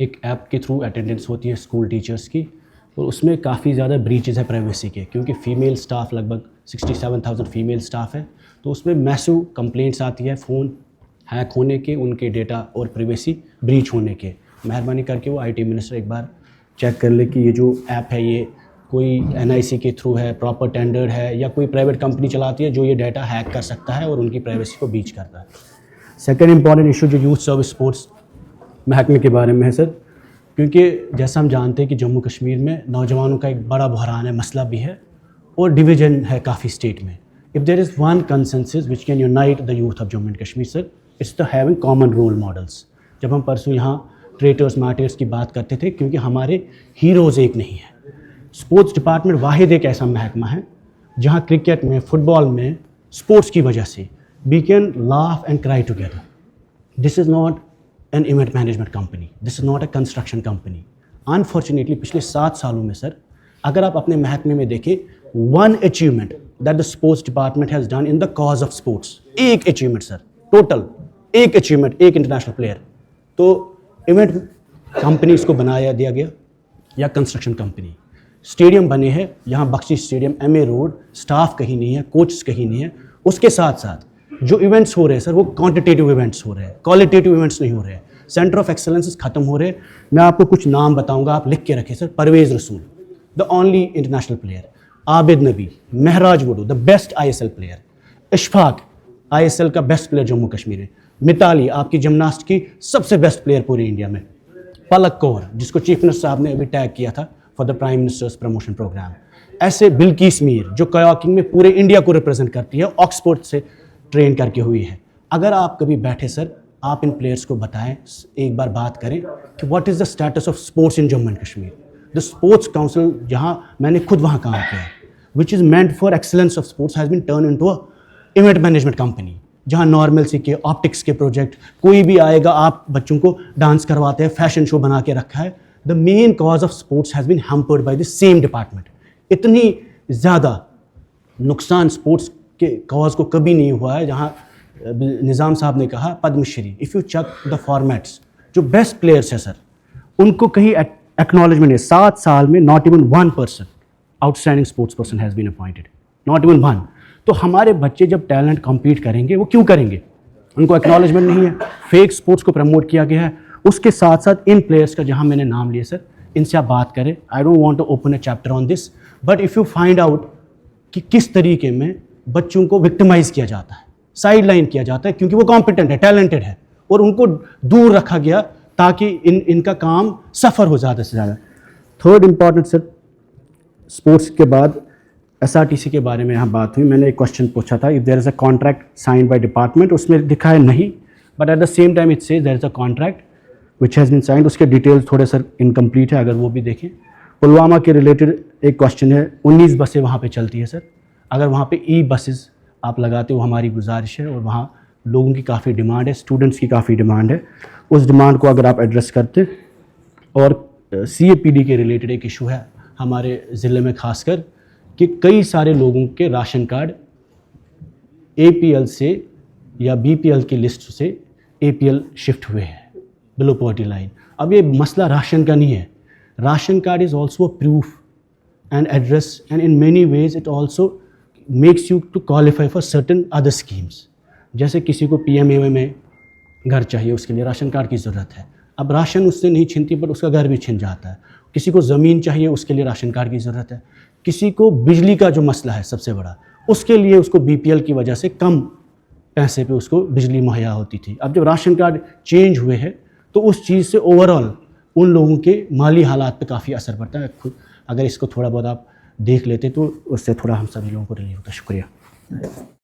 ایک ایپ کے through attendance ہوتی ہے اسکول ٹیچرس کی, اور اس میں کافی زیادہ بریچز ہے پرائیویسی کے, کیونکہ فیمیل سٹاف لگ بھگ 67,000 فیمیل سٹاف ہے, تو اس میں میسو کمپلینٹس آتی ہے فون ہیک ہونے کے, ان کے ڈیٹا اور پرائیویسی بریچ ہونے کے. مہربانی کر کے وہ آئی ٹی منسٹر ایک بار چیک کر لے کہ یہ جو ایپ ہے یہ کوئی NIC کے تھرو ہے, پراپر ٹینڈر ہے, یا کوئی پرائیویٹ کمپنی چلاتی ہے جو یہ ڈیٹا ہیک کر سکتا ہے اور ان کی پرائیویسی کو بیچ کرتا ہے. سیکنڈ امپورٹنٹ ایشو جو یوتھ سروس اسپورٹس محکمے کے بارے میں ہے سر, کیونکہ جیسا ہم جانتے ہیں کہ جموں کشمیر میں نوجوانوں کا ایک بڑا بحران ہے, مسئلہ بھی ہے اور ڈویژن ہے کافی اسٹیٹ میں. If there is one consensus which can unite the youth of Jammu and Kashmir, sir, it's the having common role models. جب ہم پرسوں یہاں ٹریٹرز مارٹرز کی بات کرتے تھے, کیونکہ ہمارے ہیروز ایک نہیں ہیں. اسپورٹس ڈپارٹمنٹ واحد ایک ایسا محکمہ ہے جہاں کرکٹ میں, فٹ بال میں, اسپورٹس کی وجہ سے we can laugh and cry together. This is not an event management company. This is not a construction company. Unfortunately پچھلے 7 سالوں میں سر اگر آپ اپنے محکمے میں دیکھیں, one achievement that the sports department has done in the cause of sports, ایک achievement سر, total ایک achievement, ایک انٹرنیشنل پلیئر, تو ایونٹ کمپنی اس کو بنایا دیا گیا یا کنسٹرکشن کمپنی. اسٹیڈیم بنے ہیں یہاں بخشی اسٹیڈیم, MA روڈ, اسٹاف کہیں نہیں ہے, کوچز کہیں نہیں ہے. اس کے ساتھ ساتھ جو ایونٹس ہو رہے ہیں سر وہ کوانٹیٹیو ایونٹس ہو رہے ہیں, کوالٹیٹیو ایونٹس نہیں ہو رہے ہیں. سینٹر آف ایکسلنس ختم ہو رہے ہیں. میں آپ کو کچھ نام بتاؤں گا, آپ لکھ کے رکھیں sir. Parvez Rasool, the only international player. Abid Nabi, Mehraj Wadoo, the best ISL player. Ashfaq, ISL کا بیسٹ پلیئر جموں کشمیر میں. متالی, آپ کی جمناسٹ کی سب سے بیسٹ پلیئر پورے انڈیا میں. پلک کور, جس کو چیف منسٹر صاحب نے ابھی ٹیگ کیا تھا for the prime minister's promotion program. ایسے بلکیس میر جو کیاکنگ میں پورے انڈیا کو ریپرزینٹ کرتی ہے, آکسفورڈ سے ٹرین کر کے ہوئی ہے. اگر آپ کبھی بیٹھے سر, آپ ان پلیئرس کو بتائیں, ایک بار بات کریں کہ what is the status of sports in Jammu and Kashmir. The sports council, جہاں میں نے خود وہاں کام کیا ہے, which is meant for excellence of sports, has been turned into a event management company, جہاں نارملسی کے, آپٹکس کے پروجیکٹ, کوئی بھی آئے گا, آپ بچوں کو ڈانس کرواتے ہیں, فیشن شو بنا کے رکھا ہے. The main cause of sports has been hampered by the same department. اتنی زیادہ نقصان اسپورٹس کے کاز کو کبھی نہیں ہوا ہے. جہاں نظام صاحب نے کہا Padma Shri, if you check the formats, جو بیسٹ پلیئرس ہیں سر ان کو کہیں ایکنالجمنٹ نہیں. 7 سال میں not even 1 person outstanding sports person has been appointed, not even 1. تو ہمارے بچے جب ٹیلنٹ کمپیٹ کریں گے وہ کیوں کریں گے؟ ان کو ایکنالجمنٹ نہیں ہے. فیک اسپورٹس کو پروموٹ کیا گیا ہے. اس کے ساتھ ساتھ ان پلیئرس کا جہاں میں نے نام لیا سر, ان سے آپ بات کریں. I don't want to open a chapter on this, but if you find out کہ کس طریقے میں بچوں کو وکٹمائز کیا جاتا ہے, سائڈ لائن کیا جاتا ہے, کیونکہ وہ کمپیٹنٹ ہے, ٹیلنٹڈ ہے, اور ان کو دور رکھا گیا تاکہ ان کا کام سفر ہو زیادہ سے زیادہ. تھرڈ امپورٹنٹ سر, اسپورٹس کے بعد SRTC کے بارے میں یہاں بات ہوئی. میں نے ایک کوشچن پوچھا تھا, if there is a contract signed by department, اس میں لکھا ہے نہیں, but at the same time it says there is a contract which has been signed. اس کے ڈیٹیلس تھوڑے سر انکمپلیٹ ہے, اگر وہ بھی دیکھیں. پلوامہ کے ریلیٹڈ ایک کوشچن ہے, 19 بسیں وہاں پہ چلتی ہے سر. اگر وہاں پہ بسز آپ لگاتے ہو, ہماری گزارش ہے, اور وہاں لوگوں کی کافی ڈیمانڈ ہے, اسٹوڈنٹس کی کافی ڈیمانڈ ہے, اس ڈیمانڈ کو اگر آپ ایڈریس کرتے. اور CAPD کے ریلیٹڈ ایک ایشو ہے ہمارے ضلع میں خاص کر, کہ کئی سارے لوگوں کے راشن کارڈ APL سے یا BPL کی لسٹ سے APL شفٹ ہوئے ہیں, بلو پاورٹی لائن. اب یہ مسئلہ راشن کا نہیں ہے. Ration card is also a proof and address, and in many ways it also makes you to qualify for certain other schemes. جیسے کسی کو PMAY میں گھر چاہیے, اس کے لیے راشن کارڈ کی ضرورت ہے. اب راشن اس سے نہیں چھنتی, بٹ اس کا گھر بھی چھن جاتا ہے. کسی کو زمین چاہیے, اس کے لیے راشن کارڈ کی ضرورت ہے. کسی کو بجلی کا جو مسئلہ ہے سب سے بڑا, اس کے لیے اس کو BPL کی وجہ سے کم پیسے پہ اس کو بجلی مہیا ہوتی تھی. اب جب راشن کارڈ چینج ہوئے ہیں تو اس چیز سے اوور آل ان لوگوں کے مالی حالات پہ کافی اثر پڑتا ہے. خود اگر اس کو تھوڑا بہت آپ دیکھ لیتے تو اس سے تھوڑا ہم سبھی لوگوں کو ریلیف ہوتا. شکریہ.